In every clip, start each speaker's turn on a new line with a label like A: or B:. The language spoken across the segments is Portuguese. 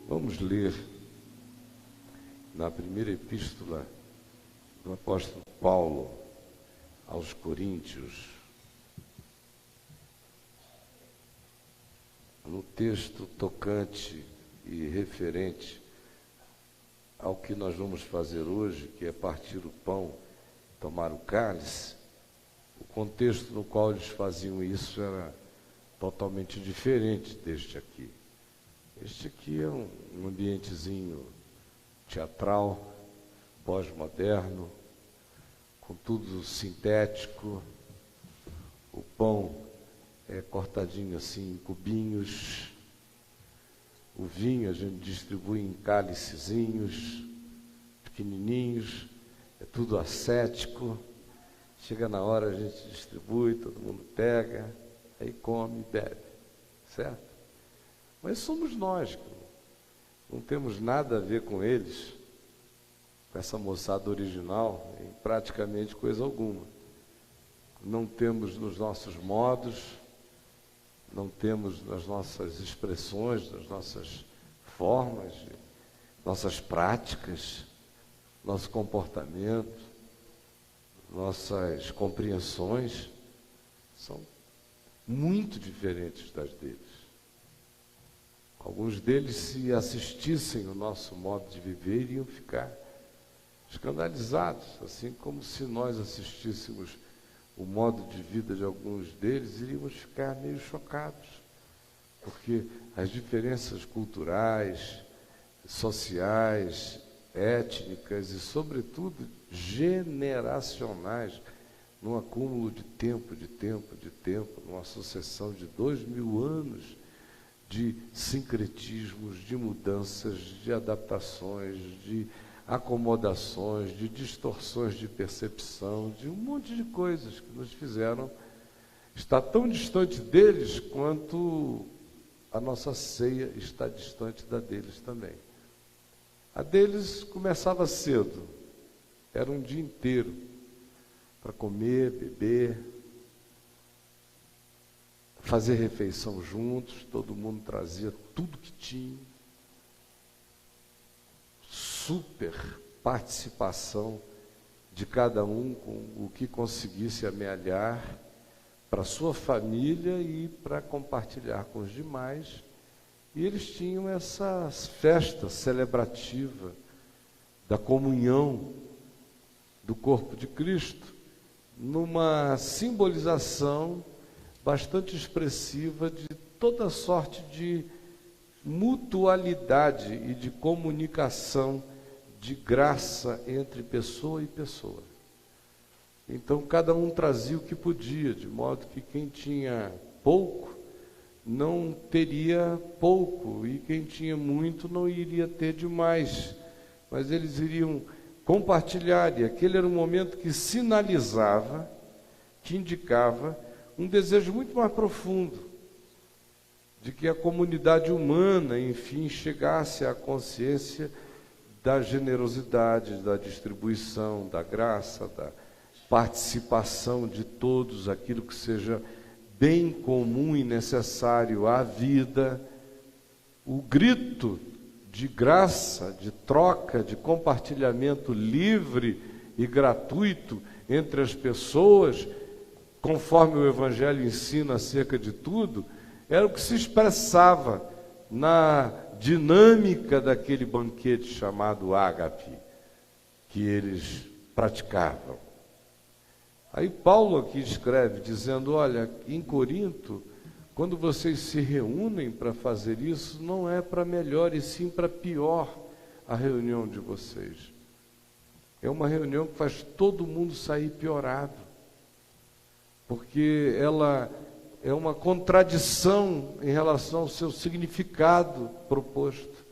A: Vamos ler na primeira epístola do apóstolo Paulo aos Coríntios, no texto tocante e referente ao que nós vamos fazer hoje, que é partir o pão, tomar o cálice. O contexto no qual eles faziam isso era totalmente diferente deste aqui. Este aqui é um ambientezinho teatral, pós-moderno, com tudo sintético. O pão é cortadinho assim em cubinhos. O vinho a gente distribui em cálicezinhos pequenininhos. É tudo ascético. Chega na hora, a gente distribui, todo mundo pega, aí come e bebe, certo? Mas somos nós, não temos nada a ver com eles, com essa moçada original, em praticamente coisa alguma. Não temos nos nossos modos, não temos nas nossas expressões, nas nossas formas, nossas práticas, nosso comportamento, nossas compreensões são muito diferentes das deles. Alguns deles, se assistissem o nosso modo de viver, iriam ficar escandalizados, assim como se nós assistíssemos o modo de vida de alguns deles, iríamos ficar meio chocados, porque as diferenças culturais, sociais, étnicas e, sobretudo, generacionais, num acúmulo de tempo, numa sucessão de 2000 anos de sincretismos, de mudanças, de adaptações, de acomodações, de distorções de percepção, de um monte de coisas que nos fizeram estar tão distante deles quanto a nossa ceia está distante da deles também. A deles começava cedo, era um dia inteiro para comer, beber, fazer refeição juntos, todo mundo trazia tudo que tinha, super participação de cada um com o que conseguisse amealhar para a sua família e para compartilhar com os demais. E eles tinham essa festa celebrativa da comunhão do corpo de Cristo, numa simbolização bastante expressiva de toda sorte de mutualidade e de comunicação de graça entre pessoa e pessoa. Então, cada um trazia o que podia, de modo que quem tinha pouco não teria pouco, e quem tinha muito não iria ter demais, mas eles iriam compartilhar, e aquele era um momento que sinalizava, que indicava um desejo muito mais profundo de que a comunidade humana, enfim, chegasse à consciência da generosidade, da distribuição, da graça, da participação de todos, aquilo que seja bem comum e necessário à vida. O grito de graça, de troca, de compartilhamento livre e gratuito entre as pessoas, conforme o Evangelho ensina acerca de tudo, era o que se expressava na dinâmica daquele banquete chamado ágape, que eles praticavam. Aí Paulo aqui escreve, dizendo, olha, em Corinto, quando vocês se reúnem para fazer isso, não é para melhor e sim para pior a reunião de vocês. É uma reunião que faz todo mundo sair piorado, porque ela é uma contradição em relação ao seu significado proposto.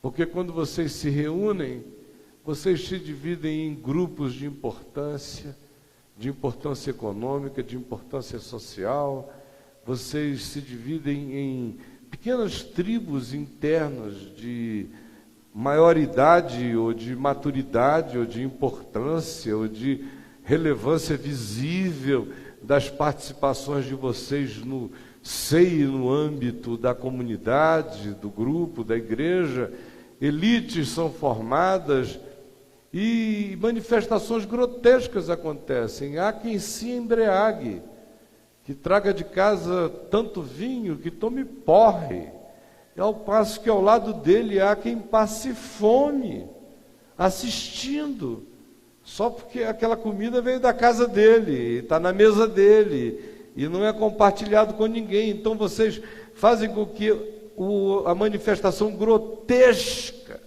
A: Porque quando vocês se reúnem, vocês se dividem em grupos de importância econômica, de importância social, vocês se dividem em pequenas tribos internas de maioridade, ou de maturidade, ou de importância, ou de relevância visível das participações de vocês no seie no âmbito da comunidade, do grupo, da igreja, elites são formadas e manifestações grotescas acontecem. Há quem se embriague, que traga de casa tanto vinho que tome porre, ao passo que ao lado dele há quem passe fome, assistindo, só porque aquela comida veio da casa dele, está na mesa dele, e não é compartilhado com ninguém. Então vocês fazem com que a manifestação grotesca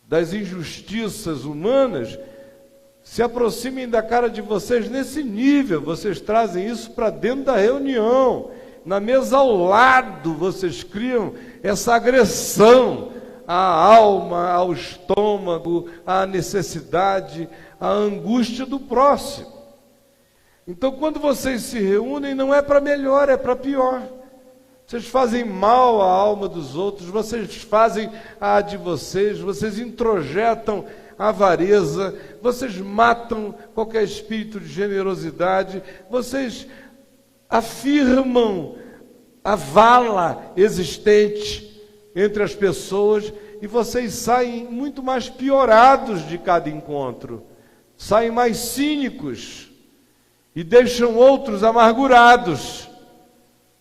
A: das injustiças humanas se aproximem da cara de vocês nesse nível. Vocês trazem isso para dentro da reunião. Na mesa ao lado, vocês criam essa agressão à alma, ao estômago, à necessidade, à angústia do próximo. Então, quando vocês se reúnem, não é para melhor, é para pior. Vocês fazem mal à alma dos outros, vocês fazem a de vocês, vocês introjetam a avareza, vocês matam qualquer espírito de generosidade, vocês afirmam a vala existente entre as pessoas e vocês saem muito mais piorados de cada encontro, saem mais cínicos e deixam outros amargurados,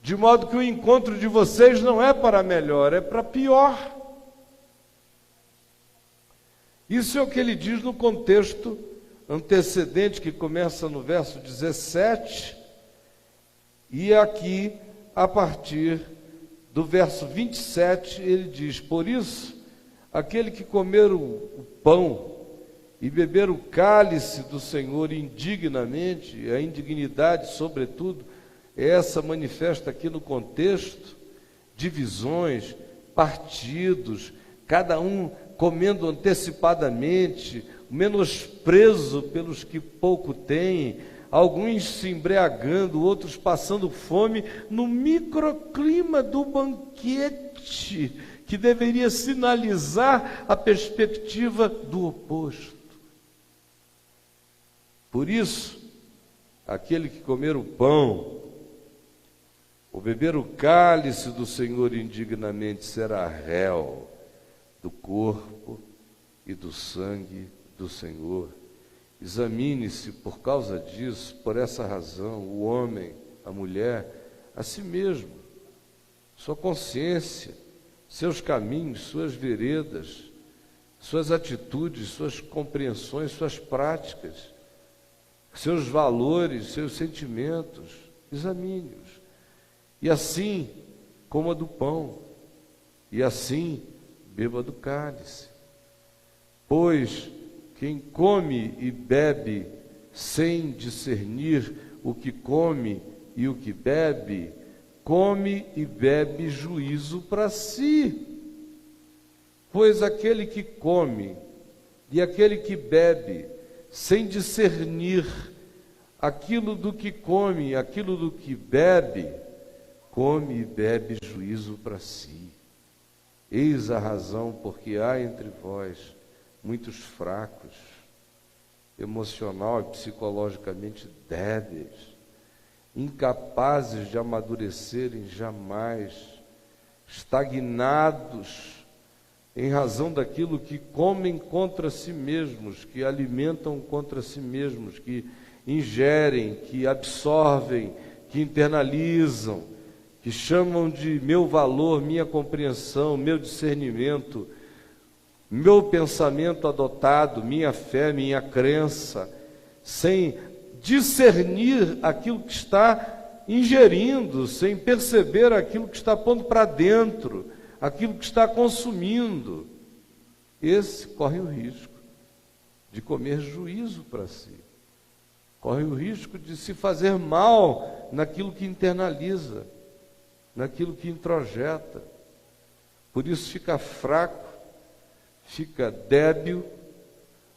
A: de modo que o encontro de vocês não é para melhor, é para pior. Isso é o que ele diz no contexto antecedente, que começa no verso 17, e aqui, a partir do verso 27, ele diz: por isso, aquele que comer o pão e beber o cálice do Senhor indignamente, a indignidade, sobretudo, essa manifesta aqui no contexto, divisões, partidos, cada um comendo antecipadamente, menosprezo pelos que pouco têm, alguns se embriagando, outros passando fome, no microclima do banquete, que deveria sinalizar a perspectiva do oposto. Por isso, aquele que comer o pão, ou beber o cálice do Senhor indignamente, será réu do corpo e do sangue do Senhor. Examine-se por causa disso, por essa razão, o homem, a mulher, a si mesmo, sua consciência, seus caminhos, suas veredas, suas atitudes, suas compreensões, suas práticas, seus valores, seus sentimentos, examine-os. E assim coma do pão, e assim beba do cálice. Pois quem come e bebe sem discernir o que come e o que bebe, come e bebe juízo para si. Pois aquele que come e aquele que bebe sem discernir aquilo do que come e aquilo do que bebe, come e bebe juízo para si. Eis a razão porque há entre vós muitos fracos, emocional e psicologicamente débeis, incapazes de amadurecerem jamais, estagnados em razão daquilo que comem contra si mesmos, que alimentam contra si mesmos, que ingerem, que absorvem, que internalizam, que chamam de meu valor, minha compreensão, meu discernimento, meu pensamento adotado, minha fé, minha crença, sem discernir aquilo que está ingerindo, sem perceber aquilo que está pondo para dentro, aquilo que está consumindo. Esse corre o risco de comer juízo para si, corre o risco de se fazer mal naquilo que internaliza, naquilo que introjeta. Por isso fica fraco, fica débil,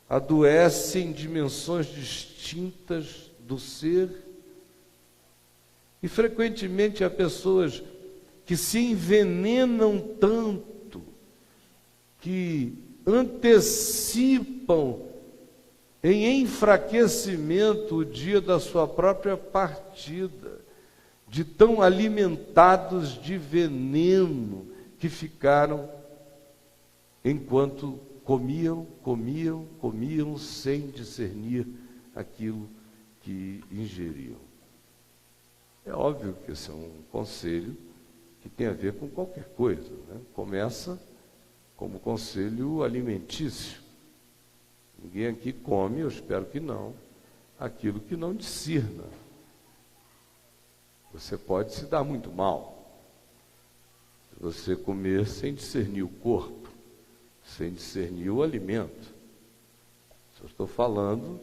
A: adoece em dimensões distintas do ser, e frequentemente há pessoas que se envenenam tanto, que antecipam em enfraquecimento o dia da sua própria partida, de tão alimentados de veneno que ficaram enquanto comiam sem discernir aquilo que ingeriam. É óbvio que esse é um conselho que tem a ver com qualquer coisa, né? Começa como conselho alimentício. Ninguém aqui come, eu espero que não, aquilo que não discerna. Você pode se dar muito mal se você comer sem discernir o corpo, sem discernir o alimento. Eu estou falando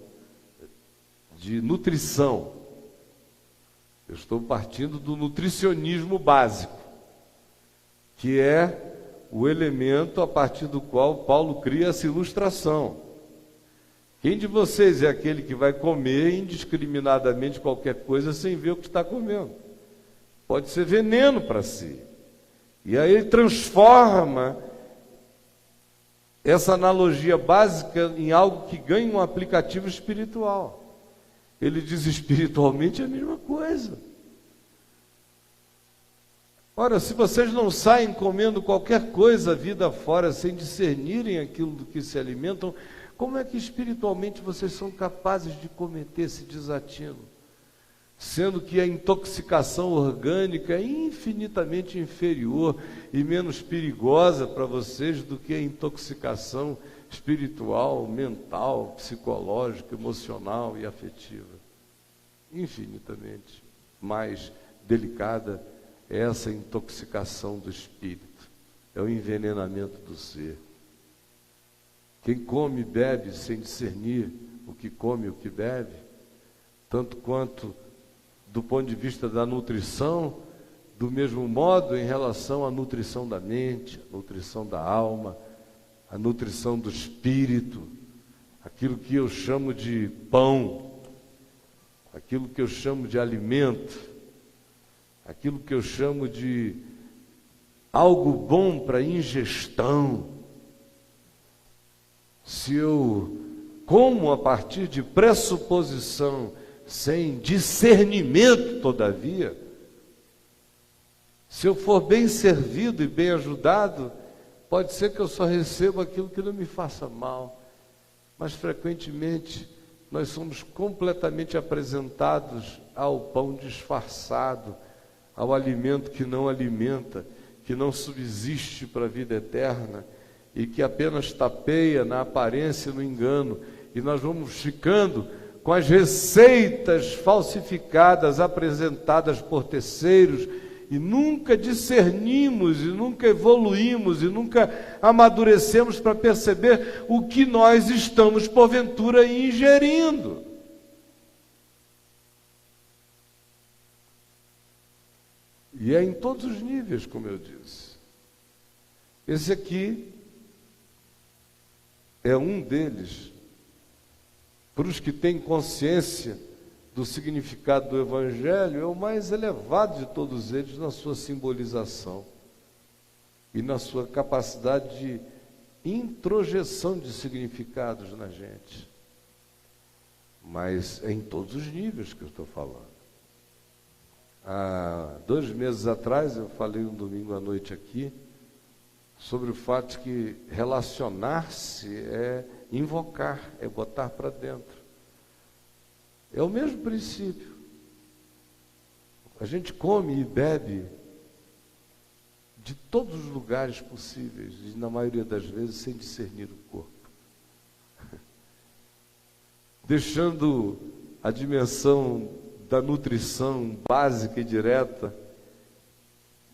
A: de nutrição. Eu estou partindo do nutricionismo básico, que é o elemento a partir do qual Paulo cria essa ilustração. Quem de vocês é aquele que vai comer indiscriminadamente qualquer coisa sem ver o que está comendo? Pode ser veneno para si. E aí ele transforma essa analogia básica em algo que ganha um aplicativo espiritual. Ele diz espiritualmente a mesma coisa. Ora, se vocês não saem comendo qualquer coisa vida fora sem discernirem aquilo do que se alimentam, como é que espiritualmente vocês são capazes de cometer esse desatino? Sendo que a intoxicação orgânica é infinitamente inferior e menos perigosa para vocês do que a intoxicação espiritual, mental, psicológica, emocional e afetiva. Infinitamente mais delicada é essa intoxicação do espírito, é o envenenamento do ser. Quem come e bebe sem discernir o que come e o que bebe, tanto quanto do ponto de vista da nutrição, do mesmo modo em relação à nutrição da mente, à nutrição da alma, à nutrição do espírito, aquilo que eu chamo de pão, aquilo que eu chamo de alimento, aquilo que eu chamo de algo bom para ingestão. Se eu como a partir de pressuposição, sem discernimento, todavia, se eu for bem servido e bem ajudado, pode ser que eu só receba aquilo que não me faça mal, mas frequentemente nós somos completamente apresentados ao pão disfarçado, ao alimento que não alimenta, que não subsiste para a vida eterna e que apenas tapeia na aparência e no engano, e nós vamos ficando com as receitas falsificadas apresentadas por terceiros e nunca discernimos, e nunca evoluímos, e nunca amadurecemos para perceber o que nós estamos porventura ingerindo. E é em todos os níveis, como eu disse. Esse aqui é um deles. Para os que têm consciência do significado do Evangelho, é o mais elevado de todos eles na sua simbolização e na sua capacidade de introjeção de significados na gente. Mas é em todos os níveis que eu estou falando. Há 2 meses atrás, eu falei um domingo à noite aqui, sobre o fato de que relacionar-se é invocar, é botar para dentro. É o mesmo princípio. A gente come e bebe de todos os lugares possíveis, e na maioria das vezes sem discernir o corpo. Deixando a dimensão da nutrição básica e direta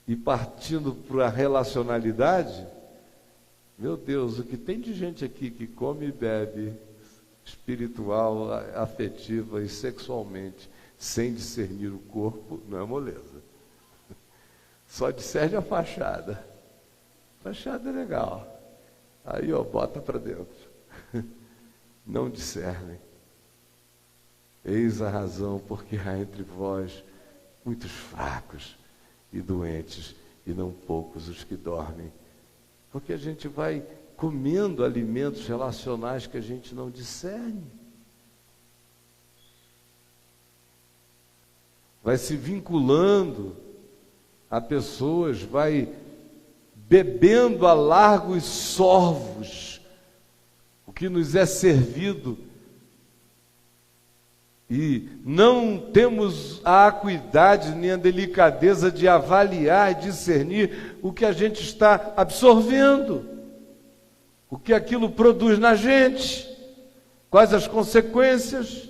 A: e partindo para a relacionalidade, meu Deus, o que tem de gente aqui que come e bebe espiritual, afetiva e sexualmente, sem discernir o corpo, não é moleza. Só discerne a fachada. Fachada é legal. Aí, bota para dentro. Não discernem. Eis a razão porque há entre vós muitos fracos e doentes, e não poucos os que dormem. Porque a gente vai comendo alimentos relacionais que a gente não discerne. vai se vinculando a pessoas, vai bebendo a largos sorvos o que nos é servido, e não temos a acuidade nem a delicadeza de avaliar e discernir o que a gente está absorvendo, o que aquilo produz na gente, quais as consequências.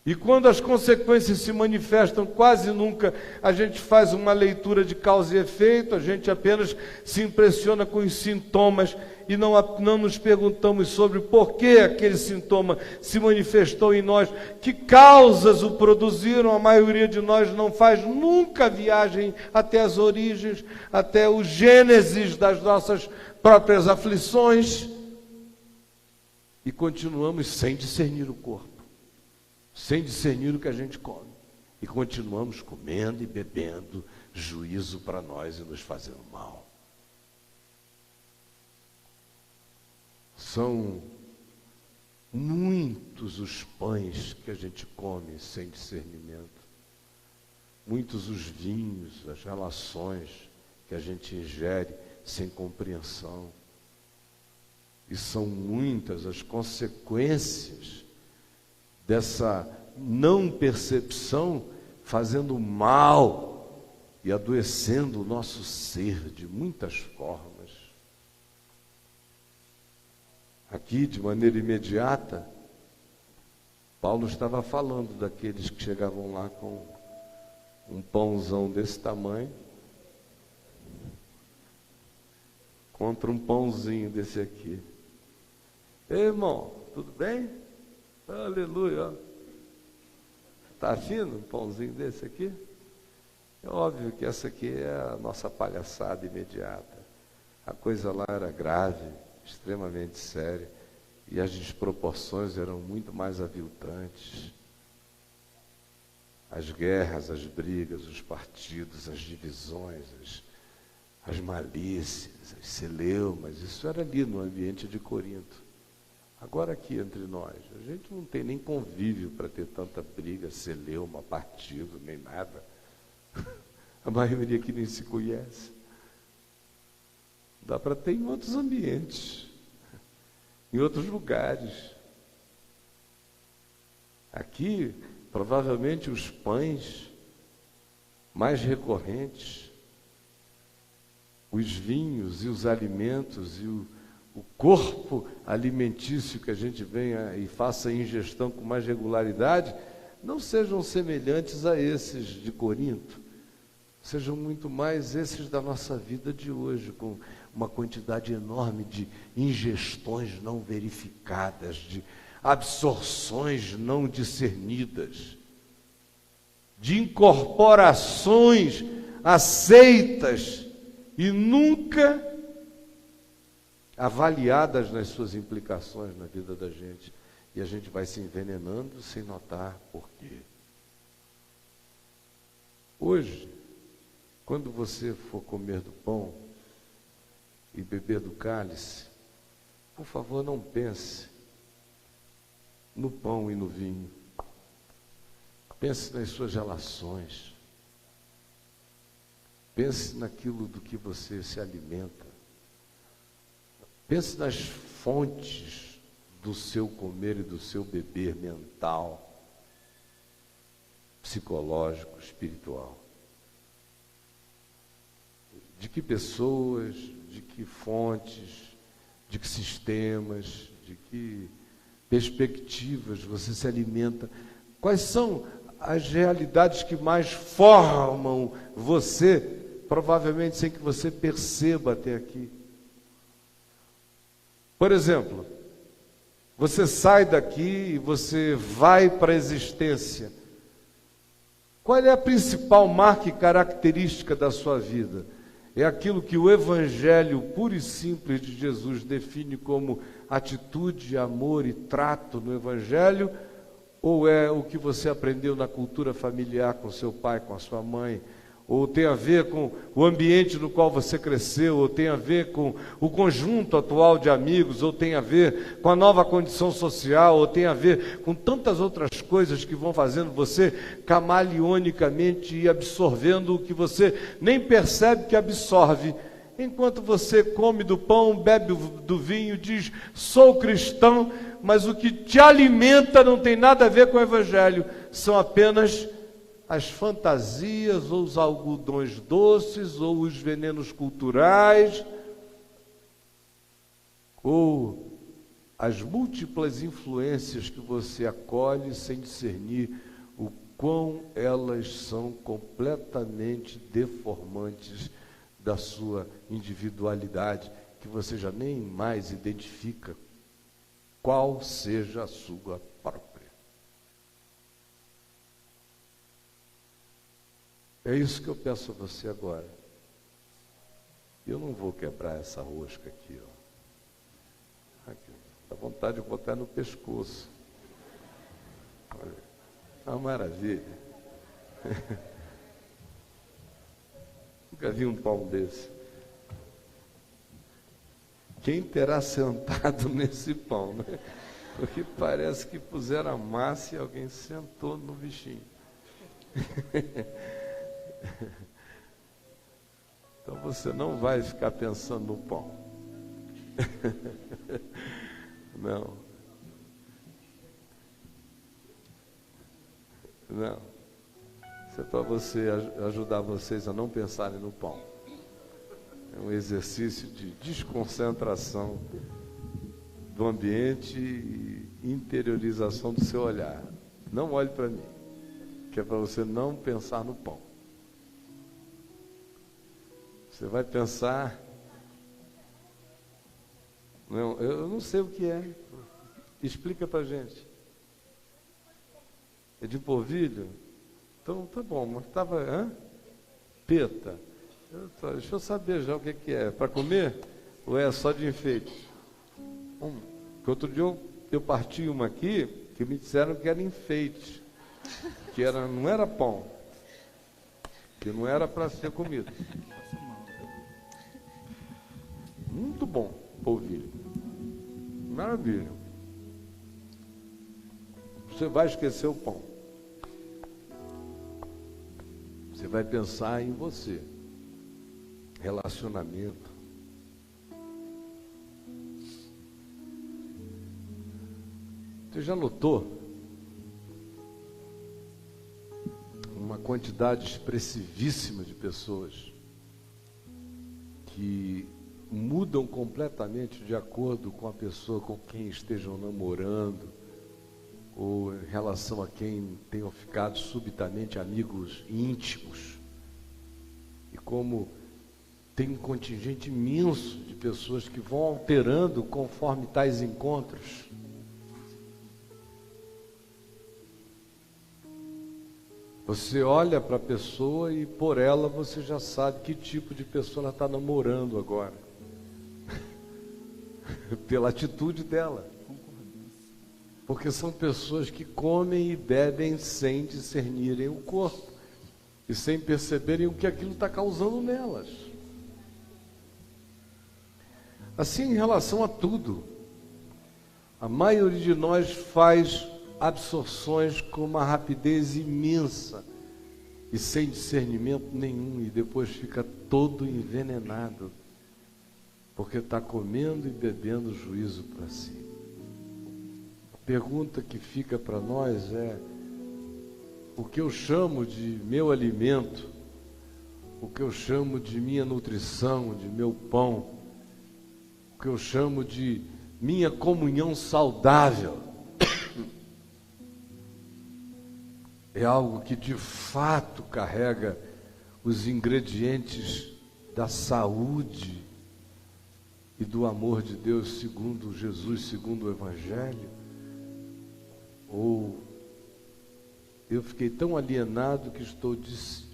A: E quando as consequências se manifestam, quase nunca a gente faz uma leitura de causa e efeito, a gente apenas se impressiona com os sintomas e não nos perguntamos sobre por que aquele sintoma se manifestou em nós, que causas o produziram. A maioria de nós não faz nunca a viagem até as origens, até o gênesis das nossas próprias aflições, e continuamos sem discernir o corpo, sem discernir o que a gente come, e continuamos comendo e bebendo juízo para nós e nos fazendo mal. São muitos os pães que a gente come sem discernimento, muitos os vinhos, as relações que a gente ingere sem compreensão, e são muitas as consequências dessa não percepção, fazendo mal e adoecendo o nosso ser de muitas formas. Aqui, de maneira imediata, Paulo estava falando daqueles que chegavam lá com um pãozão desse tamanho contra um pãozinho desse aqui. Ei, irmão, tudo bem? Aleluia. Está afino um pãozinho desse aqui? É óbvio que essa aqui é a nossa palhaçada imediata. A coisa lá era grave, extremamente séria, e as desproporções eram muito mais aviltantes. As guerras, as brigas, os partidos, as divisões, as malícias, as celeumas, isso era ali no ambiente de Corinto. Agora aqui entre nós, a gente não tem nem convívio para ter tanta briga, celeuma, partido, nem nada. A maioria aqui nem se conhece. Dá para ter em outros ambientes, em outros lugares. Aqui, provavelmente, os pães mais recorrentes, os vinhos e os alimentos e o corpo alimentício que a gente venha e faça a ingestão com mais regularidade, não sejam semelhantes a esses de Corinto, sejam muito mais esses da nossa vida de hoje, com uma quantidade enorme de ingestões não verificadas, de absorções não discernidas, de incorporações aceitas e nunca avaliadas nas suas implicações na vida da gente. E a gente vai se envenenando sem notar por quê. Hoje, quando você for comer do pão e beber do cálice, por favor, não pense no pão e no vinho. Pense nas suas relações. Pense naquilo do que você se alimenta. Pense nas fontes do seu comer e do seu beber mental, psicológico, espiritual. De que pessoas, de que fontes, de que sistemas, de que perspectivas você se alimenta? Quais são as realidades que mais formam você, provavelmente sem que você perceba até aqui? Por exemplo, você sai daqui e você vai para a existência. Qual é a principal marca e característica da sua vida? É aquilo que o Evangelho puro e simples de Jesus define como atitude, amor e trato no Evangelho? Ou é o que você aprendeu na cultura familiar com seu pai, com a sua mãe? ou tem a ver com o ambiente no qual você cresceu, ou tem a ver com o conjunto atual de amigos, ou tem a ver com a nova condição social, ou tem a ver com tantas outras coisas que vão fazendo você camaleonicamente ir absorvendo o que você nem percebe que absorve. Enquanto você come do pão, bebe do vinho, diz, sou cristão, mas o que te alimenta não tem nada a ver com o Evangelho, são apenas as fantasias, ou os algodões doces, ou os venenos culturais, ou as múltiplas influências que você acolhe sem discernir o quão elas são completamente deformantes da sua individualidade, que você já nem mais identifica qual seja a sua própria. É isso que eu peço a você agora. Eu não vou quebrar essa rosca aqui, ó. Aqui, dá vontade de botar no pescoço. Olha, uma maravilha. Nunca vi um pão desse. Quem terá sentado nesse pão, né? Porque parece que puseram a massa e alguém sentou no bichinho. Então você não vai ficar pensando no pão. Não. Não. Isso é para você ajudar vocês a não pensarem no pão. É um exercício de desconcentração do ambiente e interiorização do seu olhar. Não olhe para mim, que é para você não pensar no pão. Você vai pensar... Não, eu não sei o que é. Explica para a gente. É de polvilho? Então, tá bom, mas estava... Peta. Deixa eu saber já o que é. Para comer? Ou é só de enfeite? Porque outro dia eu parti uma aqui, que me disseram que era enfeite. Que não era pão. Que não era para ser comido. Muito bom, polvilho. Maravilha. Você vai esquecer o pão. Você vai pensar em você. Relacionamento. Você já notou uma quantidade expressivíssima de pessoas que mudam completamente de acordo com a pessoa com quem estejam namorando, ou em relação a quem tenham ficado subitamente amigos íntimos? E como tem um contingente imenso de pessoas que vão alterando conforme tais encontros. Você olha para a pessoa e por ela você já sabe que tipo de pessoa ela está namorando agora. Pela atitude dela. Porque são pessoas que comem e bebem sem discernirem o corpo e sem perceberem o que aquilo está causando nelas. Assim, em relação a tudo, a maioria de nós faz absorções com uma rapidez imensa e sem discernimento nenhum, e depois fica todo envenenado, porque está comendo e bebendo juízo para si. A pergunta que fica para nós é: o que eu chamo de meu alimento, o que eu chamo de minha nutrição, de meu pão, o que eu chamo de minha comunhão saudável, é algo que de fato carrega os ingredientes da saúde e do amor de Deus segundo Jesus, segundo o Evangelho? Ou eu fiquei tão alienado que estou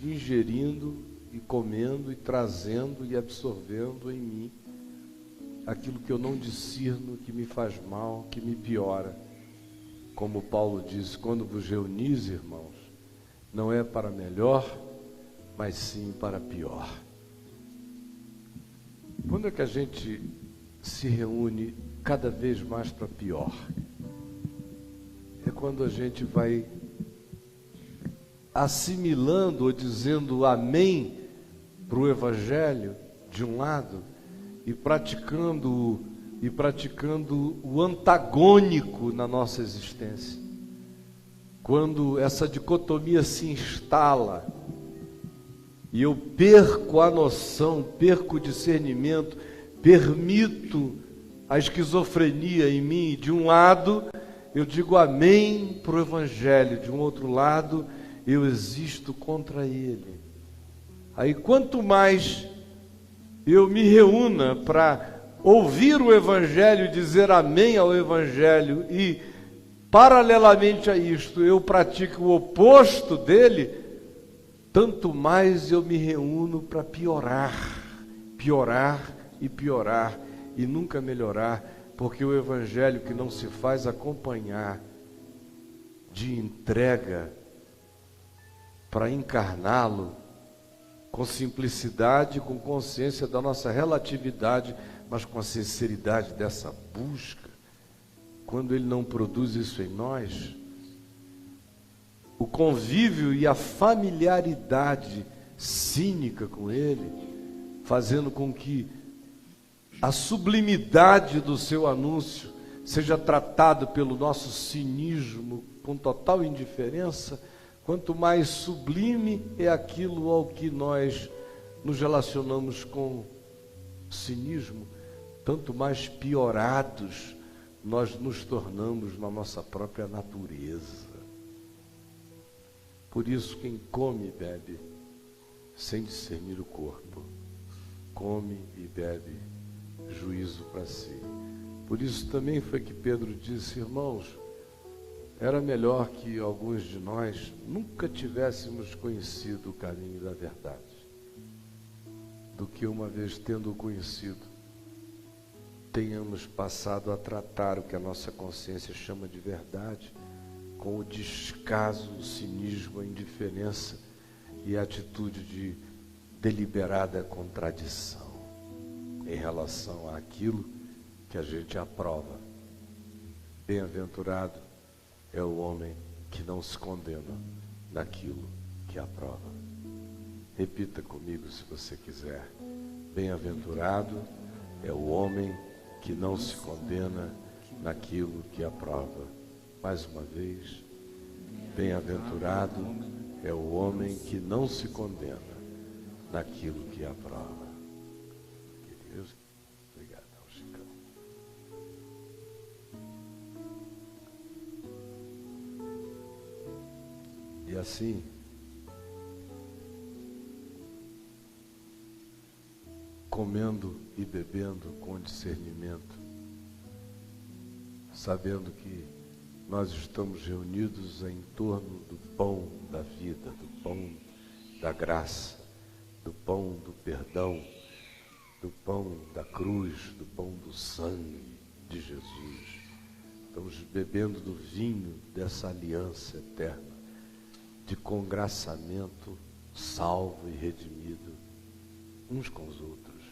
A: ingerindo e comendo e trazendo e absorvendo em mim aquilo que eu não discerno, que me faz mal, que me piora? Como Paulo diz: quando vos reunis, irmãos, não é para melhor, mas sim para pior. Quando é que a gente se reúne cada vez mais para pior? É quando a gente vai assimilando ou dizendo amém para o Evangelho, de um lado, e praticando o antagônico na nossa existência. Quando essa dicotomia se instala e eu perco a noção, perco o discernimento, permito a esquizofrenia em mim, de um lado eu digo amém para o Evangelho, de um outro lado eu existo contra ele. Aí quanto mais eu me reúna para ouvir o Evangelho, dizer amém ao Evangelho e, paralelamente a isto, eu pratico o oposto dele, tanto mais eu me reúno para piorar e nunca melhorar, porque o Evangelho que não se faz acompanhar de entrega para encarná-lo com simplicidade, com consciência da nossa relatividade, mas com a sinceridade dessa busca, quando ele não produz isso em nós, o convívio e a familiaridade cínica com ele, fazendo com que a sublimidade do seu anúncio seja tratado pelo nosso cinismo com total indiferença. Quanto mais sublime é aquilo ao que nós nos relacionamos com cinismo, tanto mais piorados nós nos tornamos na nossa própria natureza. Por isso, quem come e bebe sem discernir o corpo, come e bebe juízo para si. Por isso também foi que Pedro disse: irmãos, era melhor que alguns de nós nunca tivéssemos conhecido o caminho da verdade, do que uma vez tendo-o conhecido, tenhamos passado a tratar o que a nossa consciência chama de verdade com o descaso, o cinismo, a indiferença e a atitude de deliberada contradição em relação àquilo que a gente aprova. Bem-aventurado é o homem que não se condena naquilo que aprova. Repita comigo se você quiser. Bem-aventurado é o homem que não se condena naquilo que aprova. Mais uma vez, bem-aventurado é o homem que não se condena naquilo que aprova. Que Deus, obrigado, Chicão. E assim, comendo e bebendo com discernimento, sabendo que nós estamos reunidos em torno do pão da vida, do pão da graça, do pão do perdão, do pão da cruz, do pão do sangue de Jesus. Estamos bebendo do vinho dessa aliança eterna, de congraçamento, salvo e redimido uns com os outros.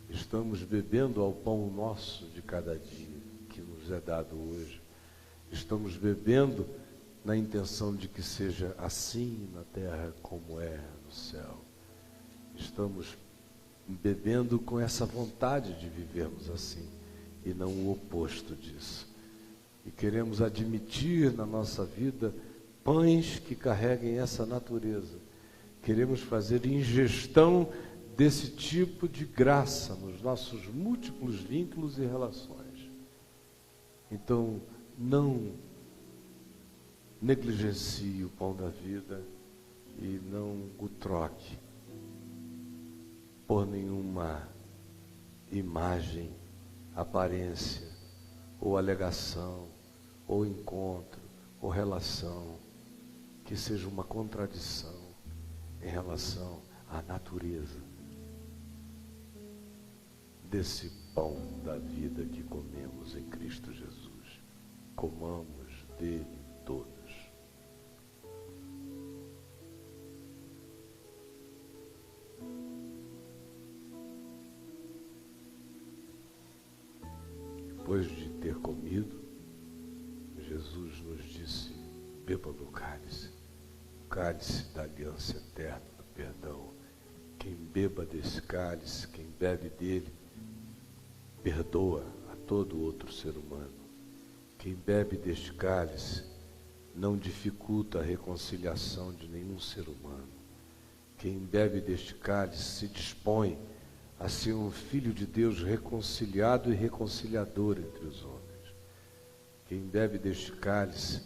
A: Estamos bebendo ao pão nosso de cada dia, que nos é dado hoje. Estamos bebendo na intenção de que seja assim na terra como é no céu. Estamos bebendo com essa vontade de vivermos assim e não o oposto disso. E queremos admitir na nossa vida pães que carreguem essa natureza. Queremos fazer ingestão desse tipo de graça nos nossos múltiplos vínculos e relações. Então, não negligencie o pão da vida e não o troque por nenhuma imagem, aparência, ou alegação, ou encontro, ou relação, que seja uma contradição em relação à natureza desse pão da vida que comemos em Cristo Jesus. Comamos dele todos. Depois de ter comido, Jesus nos disse: beba do cálice, o cálice da aliança eterna, do perdão. Quem beba desse cálice, quem bebe dele, perdoa a todo outro ser humano. Quem bebe deste cálice não dificulta a reconciliação de nenhum ser humano. Quem bebe deste cálice se dispõe a ser um filho de Deus reconciliado e reconciliador entre os homens. Quem bebe deste cálice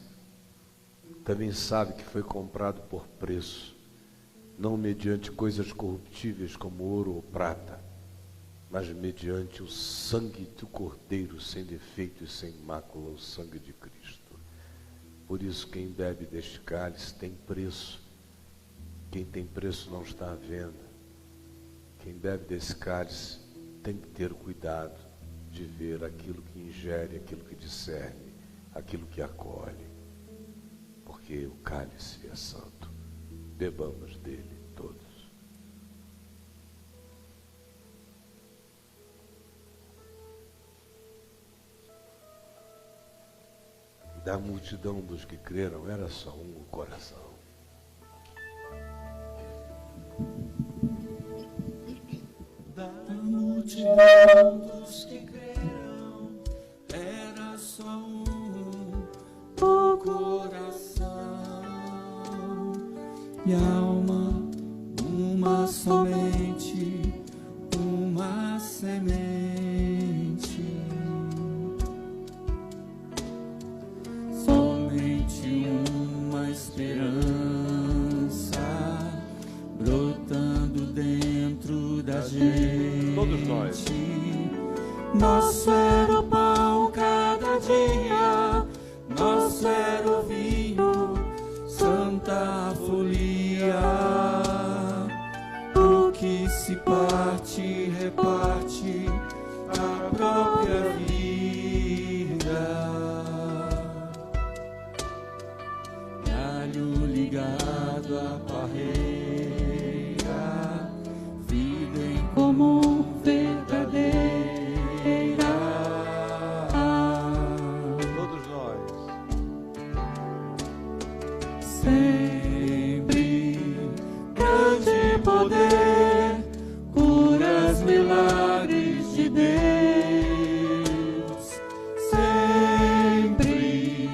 A: também sabe que foi comprado por preço, não mediante coisas corruptíveis como ouro ou prata, mas mediante o sangue do Cordeiro sem defeito e sem mácula, o sangue de Cristo. Por isso, quem bebe deste cálice tem preço. Quem tem preço não está à venda. Quem bebe desse cálice tem que ter cuidado de ver aquilo que ingere, aquilo que discerne, aquilo que acolhe. Porque o cálice é santo. Bebamos dele todos. Da multidão dos que creram era só um o coração.
B: Da multidão dos que creram era só um o coração, e alma uma somente, uma semente. Esperança brotando dentro da gente.
A: Todos nós.
B: Nosso era o pão cada dia, nosso era o vinho, santa folia. O que se parte, reparte a própria vida. Ligado à parreira, vida em comum verdadeira.
A: Todos nós.
B: Sempre grande poder, curas, milagres de Deus. Sempre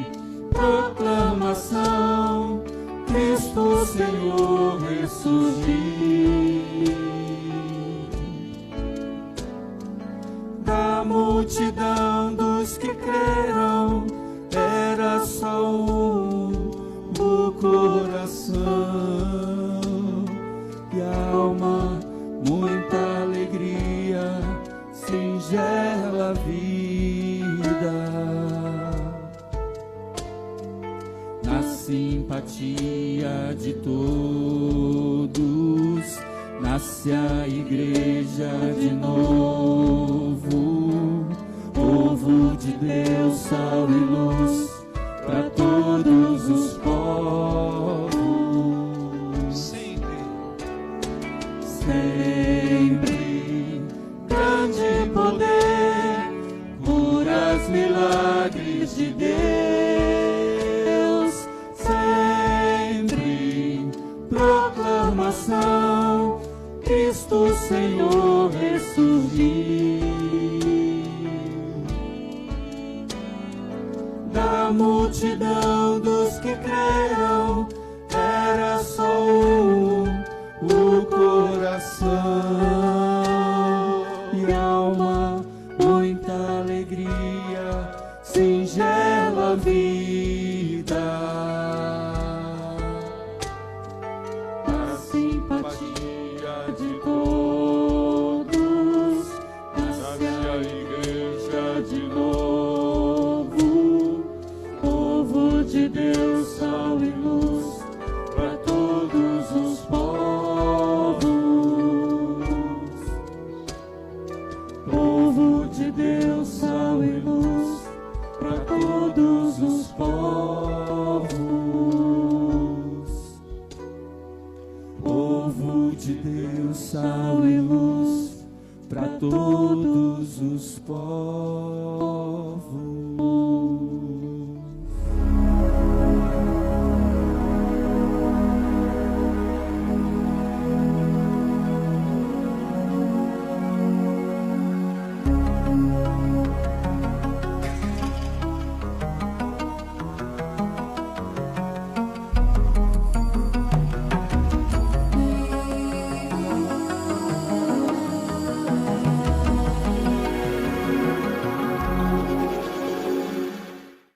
B: proclamação, Cristo Senhor ressurgiu. Da multidão dos que creram era só o coração, e a alma muita alegria, singela vida. Na simpatia de todos nasce a igreja de novo, povo de Deus, sal e luz para todos os povos. Sempre, sempre grande poder, curas, milagres de Deus. Sempre proclamação, Cristo Senhor ressurgiu. Da multidão dos que creram era só o coração, e alma muita alegria, singela vida. A simpatia de todos nasce a igreja de novo, povo de Deus, sal e luz para todos os povos. Povo de Deus, sal e luz para todos os povos. Povo de Deus, sal e luz para todos os povos.